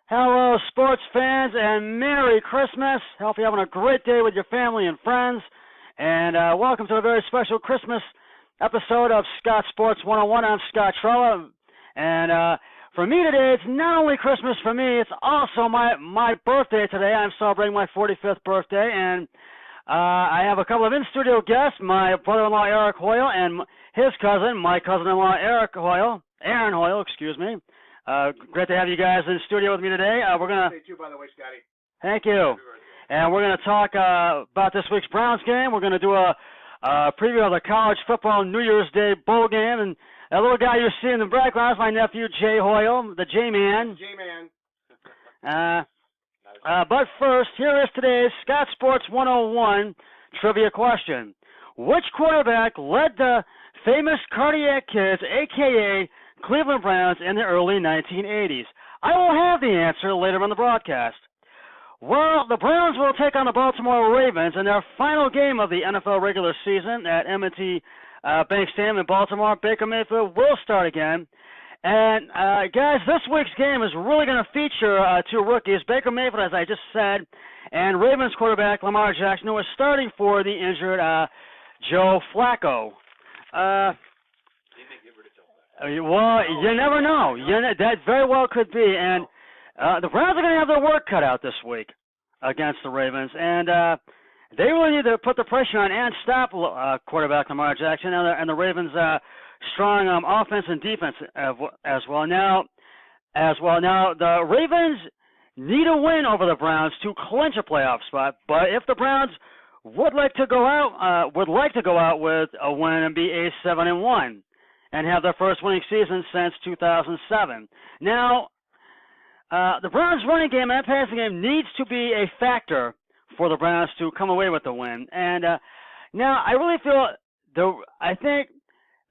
Hello, sports fans, and Merry Christmas. Hope you're having a great day with your family and friends. And welcome to a very special Christmas episode of Scott Sports 101. I'm Scott Trella. And for me today, it's not only Christmas for me, it's also my birthday today. I'm celebrating my 45th birthday. And I have a couple of in-studio guests, my brother-in-law Eric Hoyle and his cousin, my cousin-in-law Aaron Hoyle, excuse me. Great to have you guys in the studio with me today. We're gonna. Thank you, by the way, Scotty. Thank you. And we're gonna talk about this week's Browns game. We're gonna do a preview of the college football New Year's Day bowl game. And that little guy you see in the background is my nephew Jay Hoyle, the J-Man. J-Man. But first, here is today's Scott Sports 101 trivia question: which quarterback led the famous Cardiac Kids, a.k.a. Cleveland Browns, in the early 1980s? I will have the answer later on the broadcast. Well, the Browns will take on the Baltimore Ravens in their final game of the NFL regular season at M&T Bank Stadium in Baltimore. Baker Mayfield will start again. And, guys, this week's game is really going to feature two rookies, Baker Mayfield, as I just said, and Ravens quarterback Lamar Jackson, who is starting for the injured Joe Flacco. Well, you never know. That very well could be. And the Browns are going to have their work cut out this week against the Ravens. And they really need to put the pressure on and stop quarterback Lamar Jackson and the Ravens' strong offense and defense as well. Now, the Ravens need a win over the Browns to clinch a playoff spot. But if the Browns would like to go out with a win and be a 7-1. And have their first winning season since 2007. Now, the Browns' running game and passing game needs to be a factor for the Browns to come away with the win. And now, I really feel I think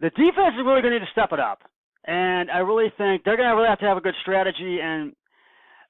the defense is really going to need to step it up. And I really think they're going to really have to have a good strategy. And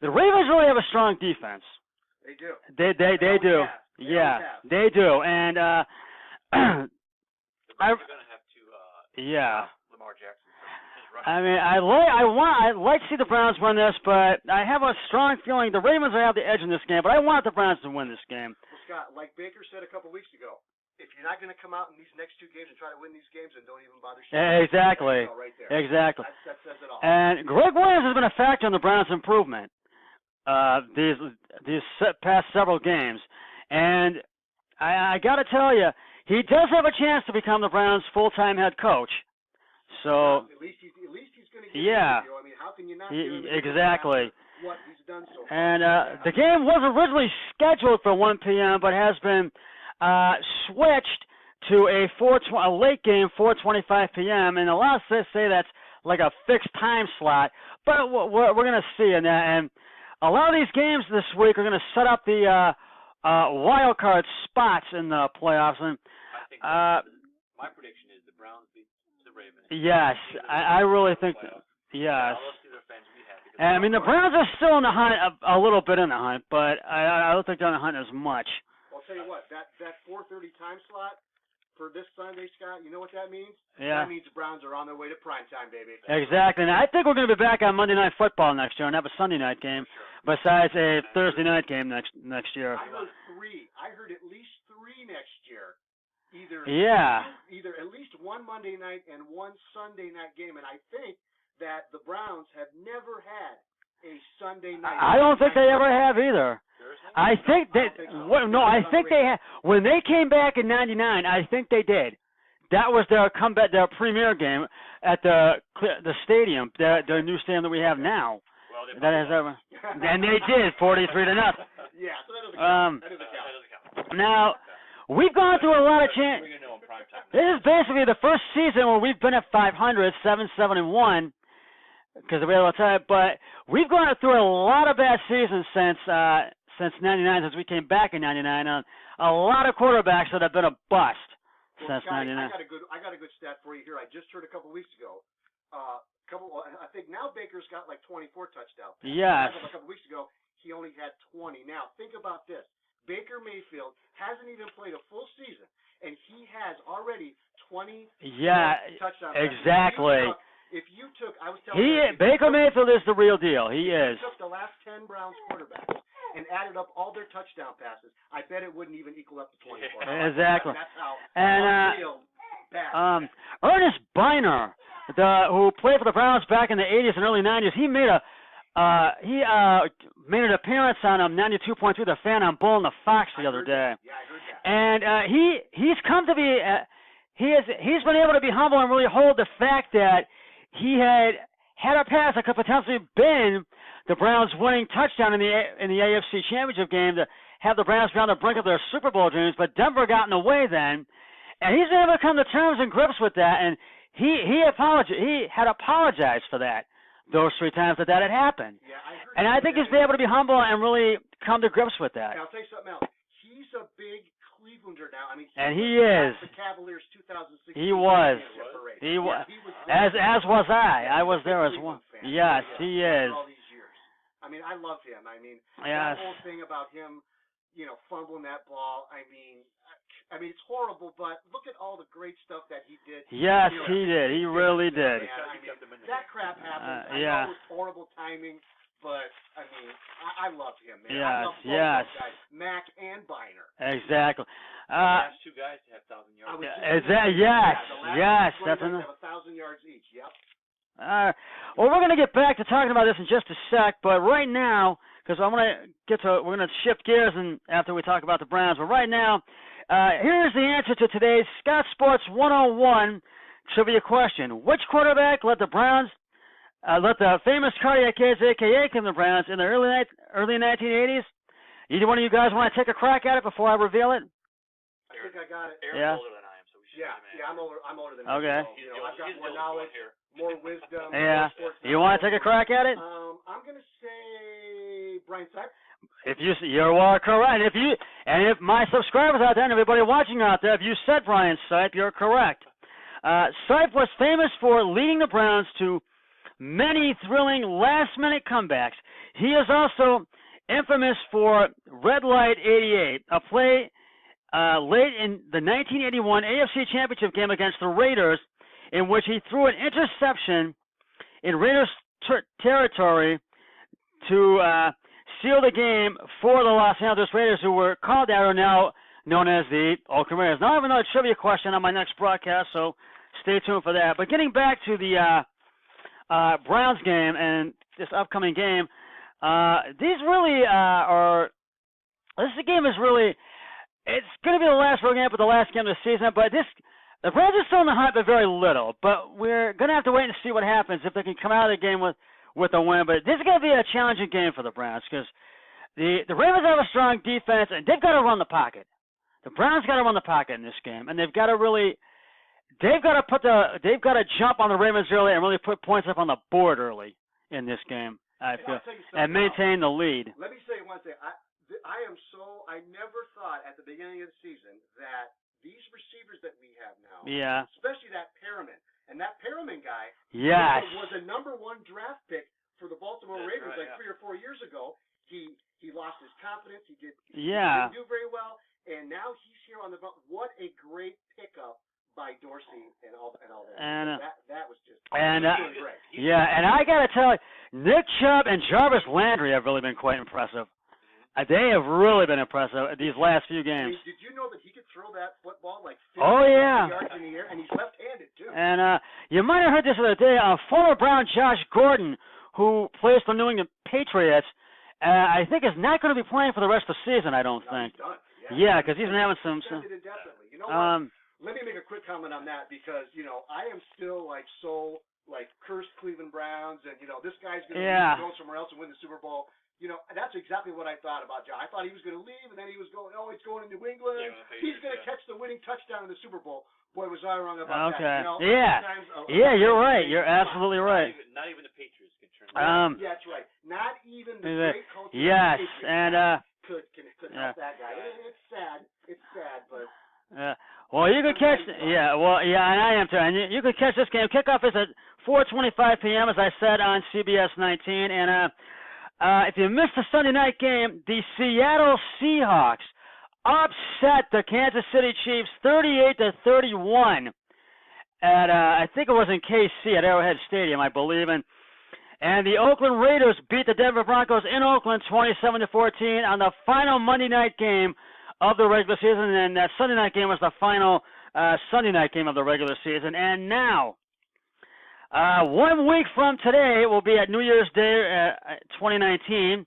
the Ravens really have a strong defense. They do. They do. Yeah, they do. And the Browns are going to have to. Yeah. Lamar Jackson. I mean, I'd like to see the Browns win this, but I have a strong feeling the Ravens will have the edge in this game. But I want the Browns to win this game. Well, Scott, like Baker said a couple weeks ago, if you're not going to come out in these next two games and try to win these games, then don't even bother shooting. Exactly. Right there. Exactly. That says it all. And Greg Williams has been a factor in the Browns' improvement these past several games, and I got to tell you, he does have a chance to become the Browns' full-time head coach. So at least he's going to get yeah. I mean, how can you not exactly. What he's done so far? And the game was originally scheduled for 1 p.m., but has been switched to a late game, 4:25 p.m. And a lot of say that's like a fixed time slot, but we're going to see. And a lot of these games this week are going to set up the wild card spots in the playoffs. And I think my prediction is the Browns beat the Ravens. Yes, I really think that. Yes. And I mean, the Browns are still in the hunt, a little bit in the hunt, but I don't think they're in the hunt as much. Well, I'll tell you what, that 4:30 time slot for this Sunday, Scott, you know what that means? Yeah. That means the Browns are on their way to prime time, baby. Exactly. And I think we're going to be back on Monday Night Football next year and have a Sunday night game besides a Thursday night game next year. I heard 3. I heard at least 3 next year. Either at least one Monday night and one Sunday night game. And I think that the Browns have never had a Sunday night. I don't think they ever have either. I think they have. When they came back in '99, I think they did. That was their comeback, their premier game at the stadium, the new stadium that we have now. Well, and they did 43-0. Yeah, so that doesn't count. That doesn't count. Now, we've gone through a lot of change. This is basically the first season where we've been at 500, 7-1, because we had a lot of time. But we've gone through a lot of bad seasons since '99, since we came back in '99. A lot of quarterbacks that have been a bust since '99. I got a good stat for you here. I just heard a couple weeks ago. I think now Baker's got like 24 touchdowns. Yes. A couple weeks ago, he only had 20. Now think about this. Baker Mayfield hasn't even played a full season, and he has already 20 touchdowns. Exactly. If you took, I was telling you, Baker Mayfield is the real deal. He is. If you took the last 10 Browns quarterbacks and added up all their touchdown passes, I bet it wouldn't even equal up to 24. Exactly. That's how real bad. Ernest Biner, who played for the Browns back in the 80s and early 90s, he made an appearance on 92.3 The Fan on Bull and the Fox the other day. Yeah, I heard that. And he's come to be he's been able to be humble and really hold the fact that he had a pass that could potentially been the Browns' winning touchdown in the AFC Championship game to have the Browns be on the brink of their Super Bowl dreams, but Denver got in the way then, and he's been able to come to terms and grips with that, and he had apologized for that those 3 times that had happened. Yeah, I heard. And I think he's been able to be humble and really come to grips with that. And I'll tell you something else. He's a big Clevelander now. I mean, he is. The Cavaliers 2016. He was. He was. As was I. I was there as well. Yes, he is. All these years. I mean, I love him. I mean, yes. That whole thing about him, fumbling that ball. I mean, it's horrible, but look at all the great stuff that he did. Yes, he did. He really did. That crap happened. I know it was horrible timing, but I mean, I love him, man. Yes, I love both those guys, Mack and Biner. Exactly. The last 2 guys to have 1,000 yards. Yes, that's enough. Have 1,000 yards each. Yep. Well, we're going to get back to talking about this in just a sec, but right now, because we're going to shift gears and after we talk about the Browns, but right now, here's the answer to today's Scott Sports 101 trivia question. Which quarterback let the famous cardiac kids, a.k.a. Cleveland Browns, in the early 1980s? Either one of you guys want to take a crack at it before I reveal it? I think I got it. Aaron's older than I am, so we should. Yeah, I'm older than okay. him. I've got more knowledge, more wisdom. Yeah. You want to take a crack at it? I'm going to say Brian Sipe. If you're correct. If my subscribers out there and everybody watching out there, if you said Brian Sipe, you're correct. Sipe was famous for leading the Browns to many thrilling last-minute comebacks. He is also infamous for Red Light 88, a play late in the 1981 AFC Championship game against the Raiders, in which he threw an interception in Raiders territory to seal the game for the Los Angeles Raiders, who were called that are now known as the Oakland Raiders. Now I have another trivia question on my next broadcast, so stay tuned for that. But getting back to the Browns game and this upcoming game, this game is really, it's going to be the last road game, but the last game of the season. But the Browns are still in the hunt, but very little. But we're going to have to wait and see what happens if they can come out of the game with a win. But this is going to be a challenging game for the Browns because the Ravens have a strong defense, and they've got to run the pocket. The Browns got to run the pocket in this game, and they've got to jump on the Ravens early and really put points up on the board early in this game, I feel, and maintain the lead. Let me say one thing. I never thought at the beginning of the season that these receivers that we have now, especially that Perriman, and that Perriman guy was a number 1 draft pick for the Baltimore Ravens 3 or 4 years ago. He lost his confidence. He didn't do very well, and now he's here on the bump. What a great pickup by Dorsey and all that. And that was just great. And I got to tell you, Nick Chubb and Jarvis Landry have really been quite impressive. They have really been impressive these last few games. Did you know that he could throw that football like 50 yards in the air, and he's left-handed too? And you might have heard this the other day. Former Brown Josh Gordon, who plays for New England Patriots, I think is not going to be playing for the rest of the season. I don't think. He's done. Yeah, because he's been having some. Indefinitely. You know what? Let me make a quick comment on that because I am still cursed Cleveland Browns, and this guy's going to go somewhere else and win the Super Bowl. That's exactly what I thought about John. I thought he was going to leave, and then he was going, he's going to New England. He's going to catch the winning touchdown in the Super Bowl. Boy, was I wrong about that. You're right. You're absolutely right. Not even the Patriots can turn. Yeah, that's right. Not even the great culture. Yes, and could help that guy. It's sad, but. Well, you could catch. And I am too. And you could catch this game. Kickoff is at 4:25 p.m. as I said on CBS 19, and. If you missed the Sunday night game, the Seattle Seahawks upset the Kansas City Chiefs 38-31 at I think it was in KC at Arrowhead Stadium, I believe, and And the Oakland Raiders beat the Denver Broncos in Oakland 27-14 on the final Monday night game of the regular season. And that Sunday night game was the final Sunday night game of the regular season. And now, 1 week from today, will be at New Year's Day 2019.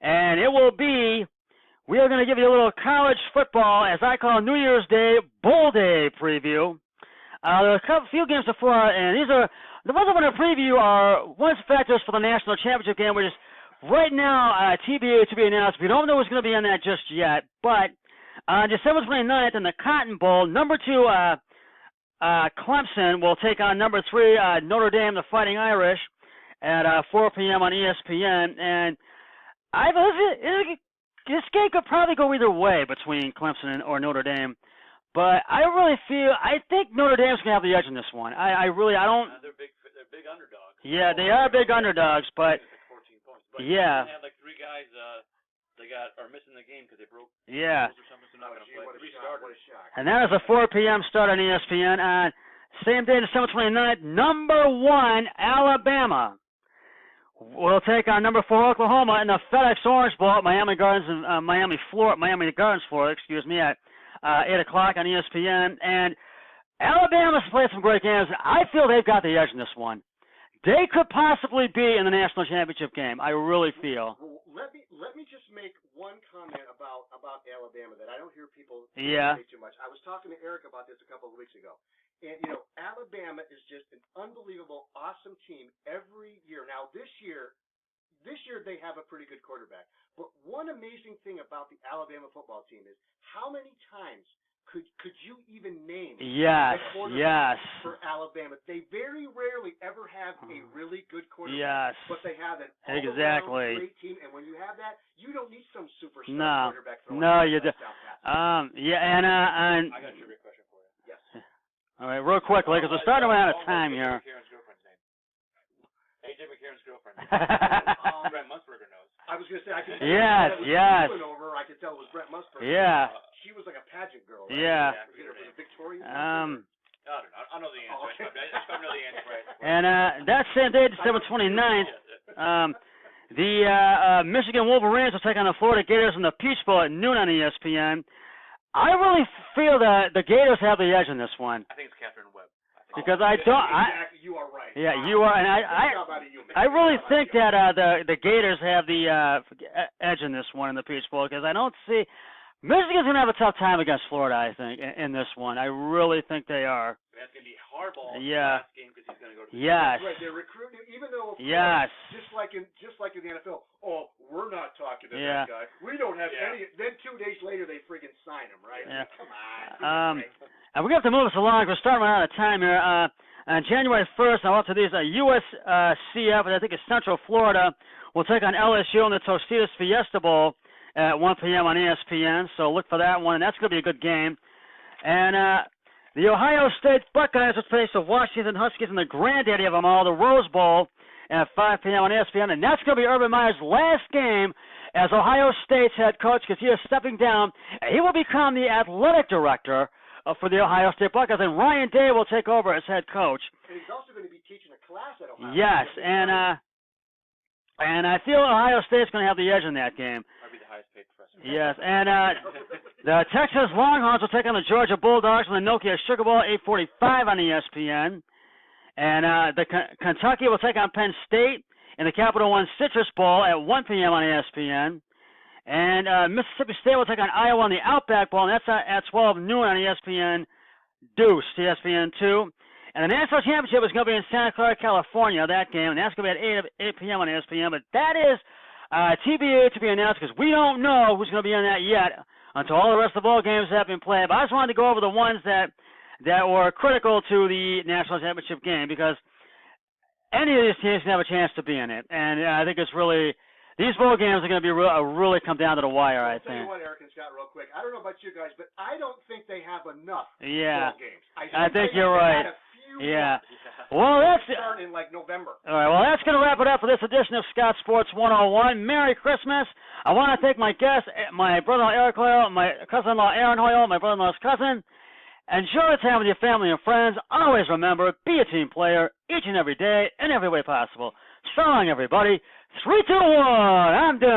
And it will be, we are going to give you a little college football, as I call New Year's Day, Bowl Day preview. There are a few games before, and these are, the ones I'm going to preview are one factors for the national championship game, which is right now TBA to be announced. We don't know who's going to be in that just yet, but on December 29th in the Cotton Bowl, number 2 Clemson will take on number 3 Notre Dame, the Fighting Irish, at 4 p.m. on ESPN. And this game could probably go either way between Clemson or Notre Dame. But I think Notre Dame's going to have the edge in this one. I don't. They're big underdogs. Yeah, they are big underdogs, but 14 points. But yeah. They had like 3 guys are missing the game because they broke yeah. rules or something, so not going to play. 3 starters. And that is a 4 p.m. start on ESPN. On same day, December 29th, number 1 Alabama will take on number 4 Oklahoma in the FedEx Orange Bowl at Miami Gardens, Miami Gardens, Florida. At 8 o'clock on ESPN. And Alabama's played some great games. I feel they've got the edge in this one. They could possibly be in the national championship game. I really feel. Well, let me just make one comment about Alabama that I don't hear people say too much. I was talking to Eric about this a couple of weeks ago. And, Alabama is just an unbelievable, awesome team every year. Now, this year they have a pretty good quarterback. But one amazing thing about the Alabama football team is how many times could you even name the quarterback for Alabama? They very rarely ever have a really good quarterback, but they have an all-around great team. And when you have that, you don't need some superstar quarterback throwing you don't. And I got a trivia question for you. Yes. All right, real quickly, because we're starting to run out of time here. AJ McCarron's girlfriend. Brent Musburger knows. I was going to say, I could tell over. I could tell it was Brent Musburger. Yeah. She was like a pageant girl, right? Yeah. Was it Victoria? I don't know. I know the answer. Okay. I just don't know the answer right. And that same day, December 29th, the Michigan Wolverines will take on the Florida Gators in the Peach Bowl at noon on ESPN. I really feel that the Gators have the edge in this one. I think it's Catherine Webb. Because exactly, you are right. Yeah, you are, and I really think that the Gators have the edge in this one in the Peach Bowl, because I don't see Michigan's going to have a tough time against Florida. I think in this one, I really think they are. That's going to be Harbaugh last game because he's going to go to. Yes. That's right. They're recruiting, even though just like in the NFL. Oh, we're not talking to that guy. We don't have any. Then 2 days later, they friggin' sign him, right? Yeah. Come on. And we're going to have to move us along. We're starting out of time here. On January 1st, I'm up to these USCF, I think it's Central Florida, will take on LSU in the Tostitos Fiesta Bowl at 1 p.m. on ESPN. So look for that one, and that's going to be a good game. And the Ohio State Buckeyes will face the Washington Huskies in the granddaddy of them all, the Rose Bowl, at 5 p.m. on ESPN. And that's going to be Urban Meyer's last game as Ohio State's head coach, because he is stepping down. He will become the athletic director for the Ohio State Buckeyes, and Ryan Day will take over as head coach. And he's also going to be teaching a class at Ohio State. Yes, and I feel Ohio State's going to have the edge in that game. I'll be the highest paid professor. Yes, and the Texas Longhorns will take on the Georgia Bulldogs in the Nokia Sugar Bowl, 8:45 on ESPN. And the Kentucky will take on Penn State in the Capital One Citrus Bowl at 1 p.m. on ESPN. And Mississippi State will take on Iowa in the Outback Bowl, and that's at 12 noon on ESPN Deuce, ESPN2. And the National Championship is going to be in Santa Clara, California, that game, and that's going to be at 8 p.m. on ESPN. But that is TBA to be announced, because we don't know who's going to be in that yet until all the rest of the bowl games have been played. But I just wanted to go over the ones that were critical to the National Championship game, because any of these teams can have a chance to be in it. And I think it's really, these bowl games are going to be really come down to the wire, I think. I'll tell you what, Eric and Scott, real quick. I don't know about you guys, but I don't think they have enough bowl games. I think you're right. Yeah. Well, that's starting in like November. All right. Well, that's going to wrap it up for this edition of Scott Sports 101. Merry Christmas. I want to thank my guests, my brother-in-law Eric Hoyle, my cousin-in-law Aaron Hoyle, my brother-in-law's cousin. Enjoy the time with your family and friends. Always remember, be a team player each and every day in every way possible. So long, everybody. 3, 2, 1. I'm done.